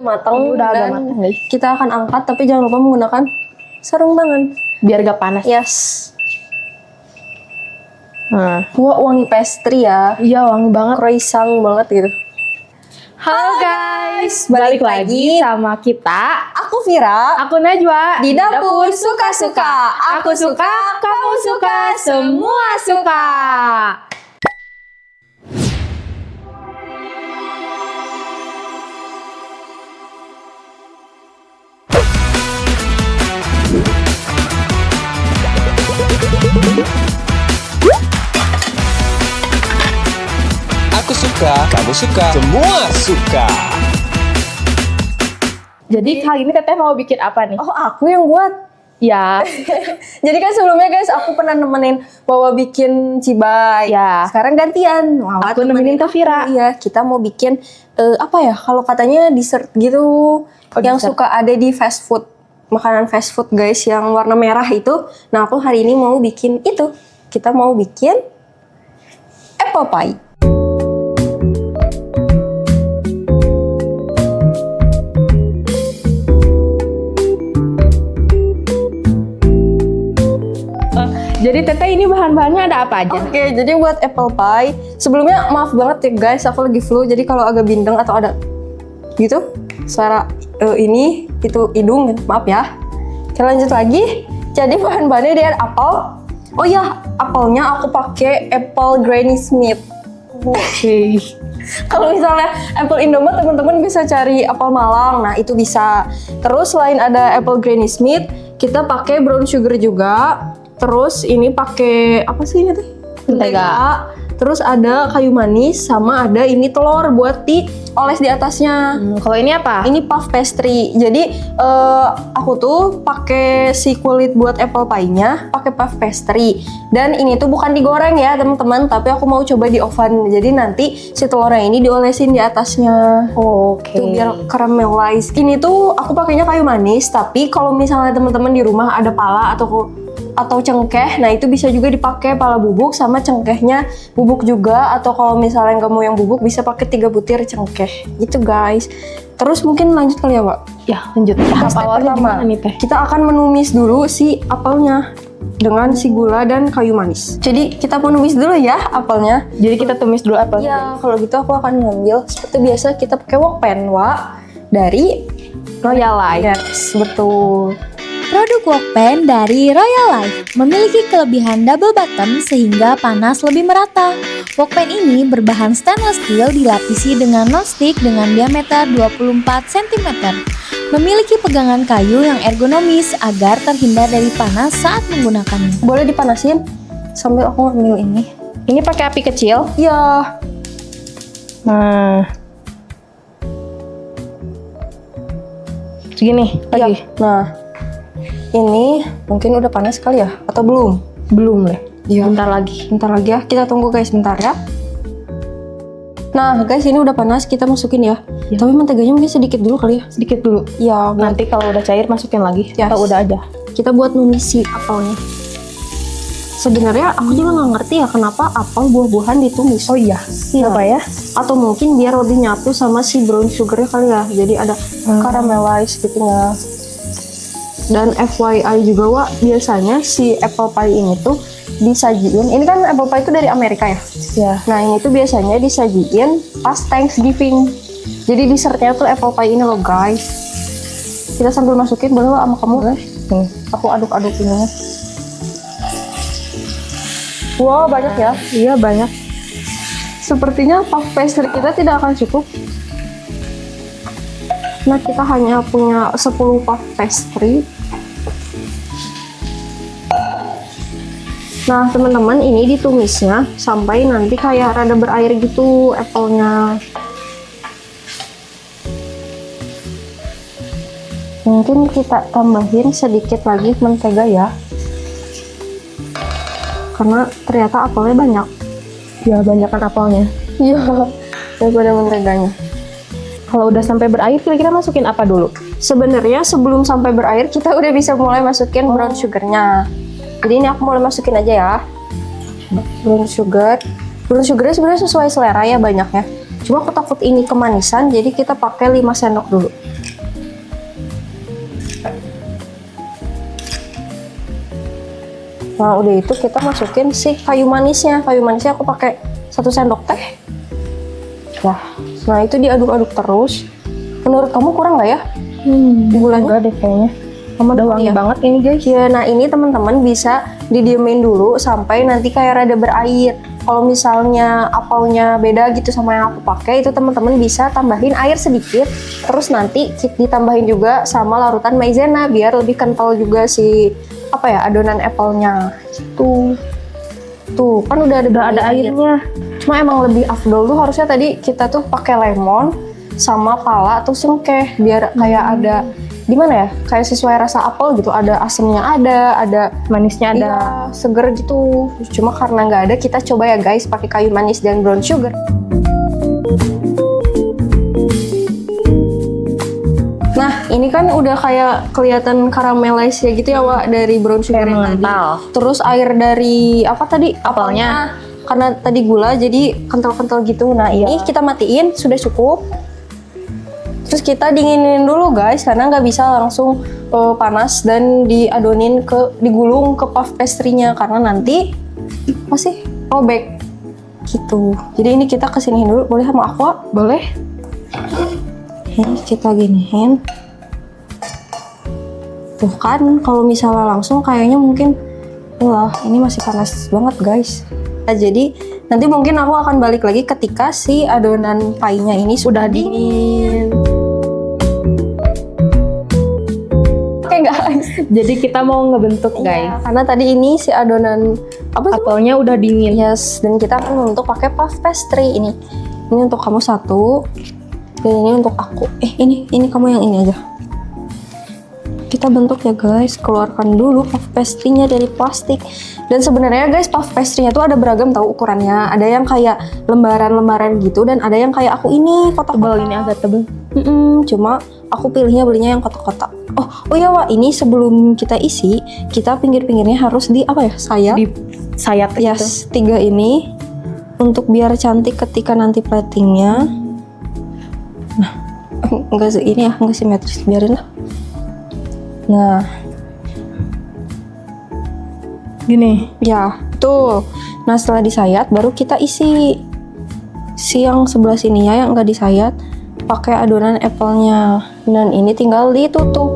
matang Udah agak dan matang, guys. kita akan angkat, tapi jangan lupa menggunakan sarung tangan. Biar gak panas. Yes. Nah. Wah, wangi pastry ya. Iya, wangi banget. Croissant banget gitu. Halo guys, balik lagi sama kita. Aku Vira. Aku Najwa. Di Dapur Suka-Suka. Aku suka, kamu suka, semua suka. Aku suka, kamu suka, semua suka. Jadi kali ini teteh mau bikin apa nih? Oh, aku yang buat. Ya, Jadi kan sebelumnya guys, aku pernah nemenin Wawa bikin cibay. Ya. Sekarang gantian. Wawa Aku nemenin Teh Vira. Iya, kita mau bikin apa ya? Kalau katanya dessert gitu, yang dessert. suka ada di fast food, makanan fast food guys, yang warna merah itu. Nah, aku hari ini mau bikin itu. Kita mau bikin apple pie. jadi teteh ini bahan-bahannya ada apa aja? Oke, jadi buat apple pie, sebelumnya maaf banget ya guys, aku lagi flu, jadi kalau agak bindeng atau ada gitu, suara ini, itu hidung, maaf ya. Oke, lanjut lagi. Jadi bahan-bahannya dia ada apel. Oh ya, apelnya aku pakai apple Granny Smith. Oke. Kalau misalnya apple Indomaret, teman-teman bisa cari apel Malang, nah itu bisa. Terus selain ada apple Granny Smith, kita pakai brown sugar juga. Terus ini pakai apa sih ini tuh? Mentega. Terus ada kayu manis sama ada ini telur buat dioles di atasnya. Kalau ini apa? Ini puff pastry. Jadi aku tuh pakai si kulit buat apple pie-nya, pakai puff pastry. Dan ini tuh bukan digoreng ya teman-teman, tapi aku mau coba di oven. Jadi nanti si telurnya ini diolesin di atasnya. Oke. Tuh biar caramelize. Ini tuh aku pakainya kayu manis, tapi kalau misalnya teman-teman di rumah ada pala atau cengkeh, nah itu bisa juga dipakai pala bubuk sama cengkehnya bubuk juga, atau kalau misalnya nggak mau yang bubuk bisa pakai 3 butir cengkeh gitu guys. Terus mungkin lanjut kali ya Wak? Ya lanjut. Tahap Step awalnya pertama, gimana nih teh? kita akan menumis dulu si apelnya dengan si gula dan kayu manis. Jadi kita menumis dulu ya apelnya. Jadi kita tumis dulu apa? Ya kalau gitu aku akan ngambil seperti biasa, kita pakai wok pan Wak, dari Royal Life. Yes, betul. Produk wokpan dari Royal Life memiliki kelebihan double bottom sehingga panas lebih merata. Wokpan ini berbahan stainless steel dilapisi dengan non-stick dengan diameter 24 cm. Memiliki pegangan kayu yang ergonomis agar terhindar dari panas saat menggunakannya. Boleh dipanasin sambil aku ngambil ini. Ini pakai api kecil. Ya, Nah, segini ya. lagi. Nah, ini mungkin udah panas kali ya? Atau belum? Belum deh. Iya. Bentar lagi. Bentar lagi ya, kita tunggu guys, bentar ya. Nah guys, ini udah panas, kita masukin ya. Ya. Tapi menteganya mungkin sedikit dulu kali ya. Sedikit dulu. Ya, Nanti kalau udah cair masukin lagi. Yes. Atau udah aja. kita buat numis si apelnya. Sebenarnya aku juga nggak ngerti ya kenapa apel buah-buahan ditumis. Oh iya. Kenapa ya? Atau mungkin biar lebih nyatu sama si brown sugarnya kali ya. Jadi ada caramelize gitu ya. Dan FYI juga Wak, biasanya si apple pie ini tuh disajiin. Ini kan apple pie itu dari Amerika ya. Ya. Nah ini tuh biasanya disajiin pas Thanksgiving. Jadi dessertnya tuh apple pie ini loh guys. Kita sambil masukin boleh Wak sama kamu? Nih, aku aduk-aduk ini. Wow banyak ya. Iya banyak. Sepertinya puff pastry kita tidak akan cukup. Nah kita hanya punya 10 puff pastry. Nah teman-teman, ini ditumisnya sampai nanti kayak rada berair gitu apelnya. Mungkin kita tambahin sedikit lagi mentega ya, karena ternyata apelnya banyak. Ya banyakan apelnya. Iya, daripada menteganya. Kalau udah sampai berair kira-kira masukin apa dulu? Sebenarnya sebelum sampai berair kita udah bisa mulai masukin brown sugarnya. Jadi ini aku mulai masukin aja ya. Brown sugar. Brown sugarnya sebenarnya sesuai selera ya banyaknya. Cuma aku takut ini kemanisan, jadi kita pakai 5 sendok dulu. Nah udah itu kita masukin si kayu manisnya. Kayu manisnya aku pakai 1 sendok teh. Nah itu diaduk-aduk terus. Menurut kamu kurang nggak ya? Gulanya? Enggak deh kayaknya. Udah wangi banget ini guys. Ya, nah ini teman-teman bisa didiemin dulu sampai nanti kayak rada berair. Kalau misalnya apelnya beda gitu sama yang aku pakai, itu teman-teman bisa tambahin air sedikit, terus nanti ditambahin juga sama larutan maizena biar lebih kental juga si adonan apelnya. Tuh kan udah ada airnya. Cuma emang lebih afdol tuh harusnya tadi kita tuh pakai lemon sama pala atau cengkeh biar kayak ada gimana ya, kayak sesuai rasa apel gitu, ada asemnya, ada Manisnya ada. iya, seger gitu. Cuma karena nggak ada, kita coba ya guys pakai kayu manis dan brown sugar. Nah ini kan udah kayak kelihatan caramelize ya gitu ya Wak, dari brown sugar yang tadi. Terus air dari apa tadi? Apelnya. Karena tadi gula jadi kental-kental gitu. Nah ini kita matiin, sudah cukup. Terus kita dinginin dulu guys, karena nggak bisa langsung panas dan digulung ke puff pastry-nya karena nanti masih robek gitu. Jadi ini kita kesiniin dulu, boleh sama aku? Boleh. Ini kita giniin. Tuh kan, kalau misalnya langsung kayaknya mungkin, wah ini masih panas banget guys. Nah, jadi nanti mungkin aku akan balik lagi ketika si adonan pie-nya ini sudah dingin. Oke guys. Jadi kita mau ngebentuk guys. Iya, karena tadi ini si adonan Apelnya udah dingin. yes, dan kita akan untuk pakai puff pastry ini. Ini untuk kamu 1, dan ini untuk aku. Ini kamu yang ini aja. Kita bentuk ya guys, keluarkan dulu puff pastry-nya dari plastik. Dan sebenarnya guys, puff pastry-nya tuh ada beragam tahu ukurannya. Ada yang kayak lembaran-lembaran gitu, dan ada yang kayak aku ini kotak-kotak. Ini agak tebal. Cuma aku belinya yang kotak-kotak. Oh iya Wak, ini sebelum kita isi, kita pinggir-pinggirnya harus sayat. Di sayat Yes, 3 ini untuk biar cantik ketika nanti platingnya. Nah, enggak simetris, biarin lah. Nah, gini. ya, tuh. Nah, setelah disayat, baru kita isi si yang sebelah sini ya, yang enggak disayat, pakai adonan apelnya. Dan ini tinggal ditutup.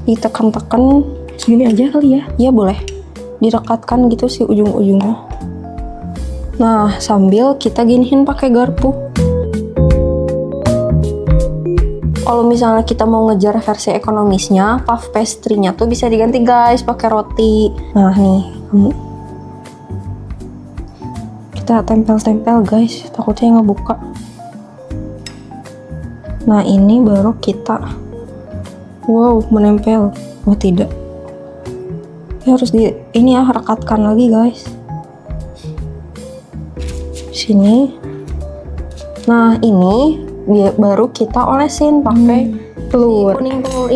Ditekan-tekan Segini aja kali ya. ya, boleh direkatkan gitu si ujung-ujungnya. Nah, sambil kita giniin pakai garpu. Kalau misalnya kita mau ngejar versi ekonomisnya, puff pastry-nya tuh bisa diganti guys pakai roti. Nah nih, kita tempel-tempel guys, takutnya ngebuka. Nah ini baru kita, wow, menempel. Oh tidak, ya harus rekatkan lagi guys. Sini. Nah ini baru kita olesin pakai Telur. kuning telur.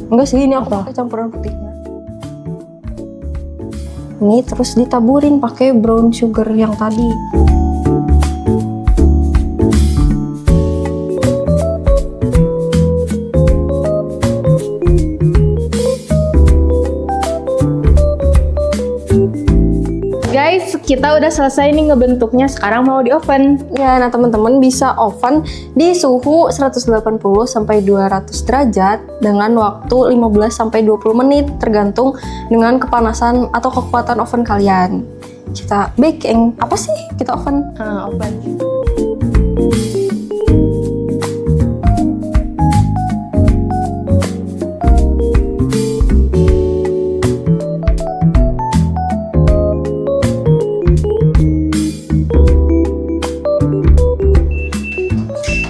Enggak sih, ini aku pakai campuran putihnya. Ini terus ditaburin pakai brown sugar yang tadi. Guys, kita udah selesai nih ngebentuknya. Sekarang mau di oven. Ya, nah teman-teman bisa oven di suhu 180 sampai 200 derajat dengan waktu 15 sampai 20 menit tergantung dengan kepanasan atau kekuatan oven kalian. Kita baking, apa sih kita oven? Oven.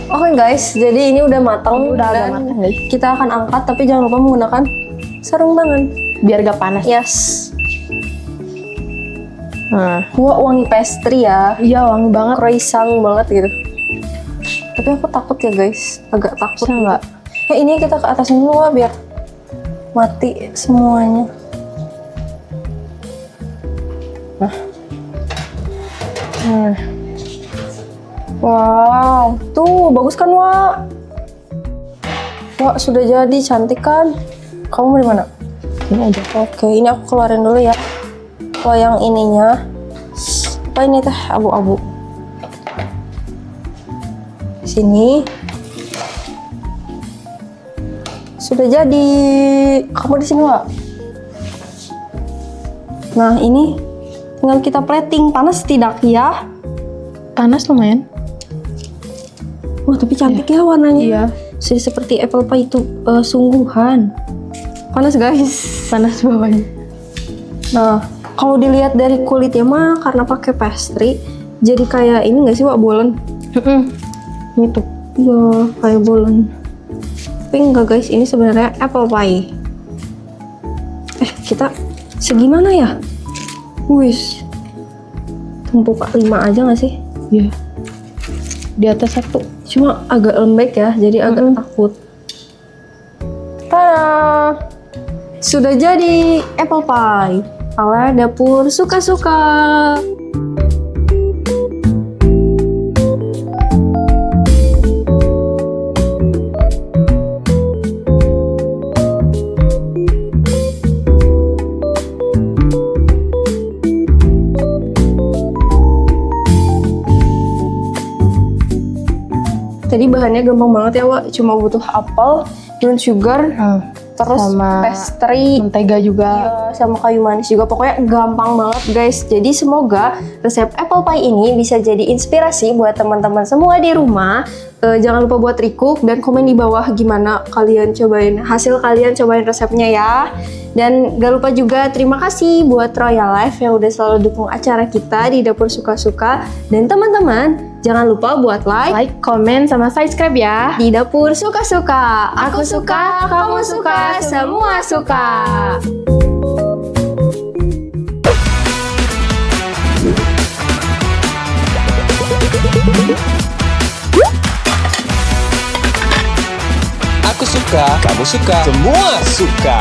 Oke guys, jadi ini udah matang. Udah agak dan matang, guys. kita akan angkat, tapi jangan lupa menggunakan sarung tangan. Biar gak panas. Yes. Nah. Wah, wangi pastry ya. Iya, wangi banget. Croissant banget gitu. Tapi aku takut ya guys, agak takut. Bisa nggak? Ini kita ke atas dulu Wak, biar mati semuanya. Nah. Wow, tuh bagus kan Wak? Wak, sudah jadi, cantik kan? Kamu mau di mana? Ini aja. Oke, ini aku keluarin dulu ya. Kalau yang ininya, apa ini teh abu-abu. Sini. Sudah jadi. Kamu di sini nggak? Nah ini tinggal kita plating. Panas tidak ya? Panas lumayan. Wah tapi cantik ya warnanya. Iya. Sudah seperti apple pie itu sungguhan. Panas guys. Panas bawahnya. Nah kalau dilihat dari kulitnya mah karena pakai pastry, jadi kayak ini nggak sih Wak, bolen? Gitu. Iya kayak bolen. Tapi enggak guys, ini sebenarnya apple pie. Kita segimana ya? Wis. Tumpuk 5 aja nggak sih? Iya. Di atas 1. Cuma agak lembek ya, jadi agak takut. Tada! Sudah jadi apple pie ala dapur suka-suka. Tadi bahannya gampang banget ya Wak, cuma butuh apel, brown sugar, terus Sama pastry, mentega juga. iya, sama kayu manis juga. Pokoknya gampang banget guys. Jadi semoga resep apple pie ini bisa jadi inspirasi buat teman-teman semua di rumah. Jangan lupa buat recook dan komen di bawah gimana kalian cobain hasil kalian cobain resepnya ya. Dan gak lupa juga terima kasih buat Royal Life yang udah selalu dukung acara kita di Dapur Suka-Suka. Dan teman-teman jangan lupa buat Like, komen, sama subscribe ya. di Dapur Suka-Suka. Aku suka, kamu suka, semua suka. Aku suka, kamu suka, semua suka.